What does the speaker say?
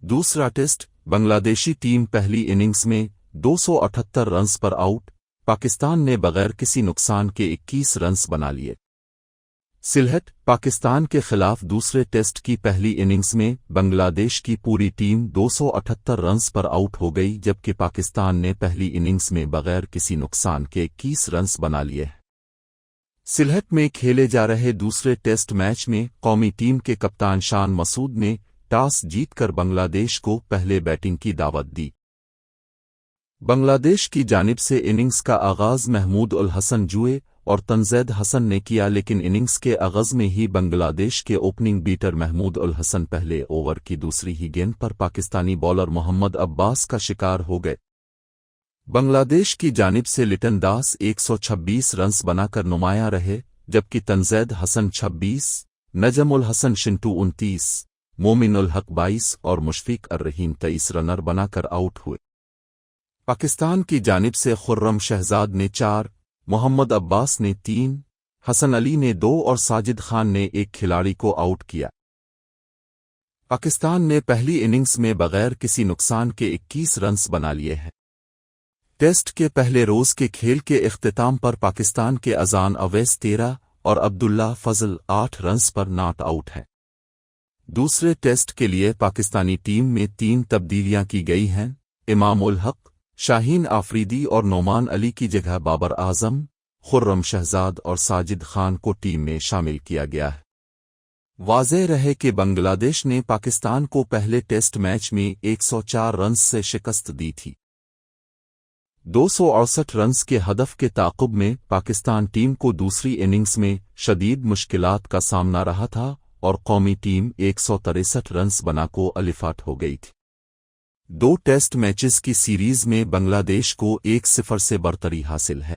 दूसरा test Bangladeshi team पहली innings में 278 रन्स पर आउट। पाकिस्तान ने बगैर किसी नुकसान के 21 रन्स बना लिए। सिलहट, पाकिस्तान के खिलाफ दूसरे टेस्ट की पहली इनिंग्स में बांग्लादेश की पूरी टीम 278 रन्स पर आउट हो गई, जबकि पाकिस्तान ने पहली इनिंग्स में बगैर किसी नुकसान के 21 रन्स बना लिए। सिलहट में खेले जा रहे दूसरे टेस्ट मैच में कौमी टीम के कप्तान शान मसूद ने टॉस जीतकर बांग्लादेश को पहले बैटिंग की दावत दी। बांग्लादेश की जानिब से इनिंग्स का आगाज महमूद उल हसन जुए और तंजैद हसन ने किया, लेकिन इनिंग्स के आगाज में ही बांग्लादेश के ओपनिंग बीटर महमूद उल हसन पहले ओवर की दूसरी ही गेंद पर पाकिस्तानी बॉलर मोहम्मद अब्बास का शिकार हो गए। बांग्लादेश की जानिब से लिटन दास 126 रन्स बनाकर नुमायां रहे, जबकि तंजैद हसन 26, नजम उल हसन शिंटू 29, मोमिन उल हक 22 और मुशफिक अर रहीम 23 रनर बनाकर आउट हुए। पाकिस्तान की जानिब से खुर्रम शहजाद ने 4, मोहम्मद अब्बास ने 3, हसन अली ने 2 और साजिद खान ने 1 खिलाड़ी को आउट किया। पाकिस्तान ने पहली इनिंग्स में बगैर किसी नुकसान के 21 रन्स बना लिए हैं। टेस्ट के पहले रोज के खेल के इख्तिताम पर पाकिस्तान के अजान अवैस 13 और अब्दुल्ला फजल 8 रन्स पर नॉट आउट हैं। दूसरे टेस्ट के लिए पाकिस्तानी टीम में 3 तब्दीलियां की गई हैं। इमाम उल हक, शाहीन आफरीदी और नोमान अली की जगह बाबर आजम, खुर्रम शहजाद और साजिद खान को टीम में शामिल किया गया है। वाज़ेह रहे कि बांग्लादेश ने पाकिस्तान को पहले टेस्ट मैच में 104 रन्स से शिकस्त दी थी। 268 रन्स के हदफ के ताक़ुब में पाकिस्तान टीम को दूसरी इनिंग्स में शदीद मुश्किलात का सामना रहा था और कौमी टीम 163 रन्स बना को अलिफाट हो गई थी। 2 टेस्ट मैचेस की सीरीज में बांग्लादेश को 1-0 से बरतरी हासिल है।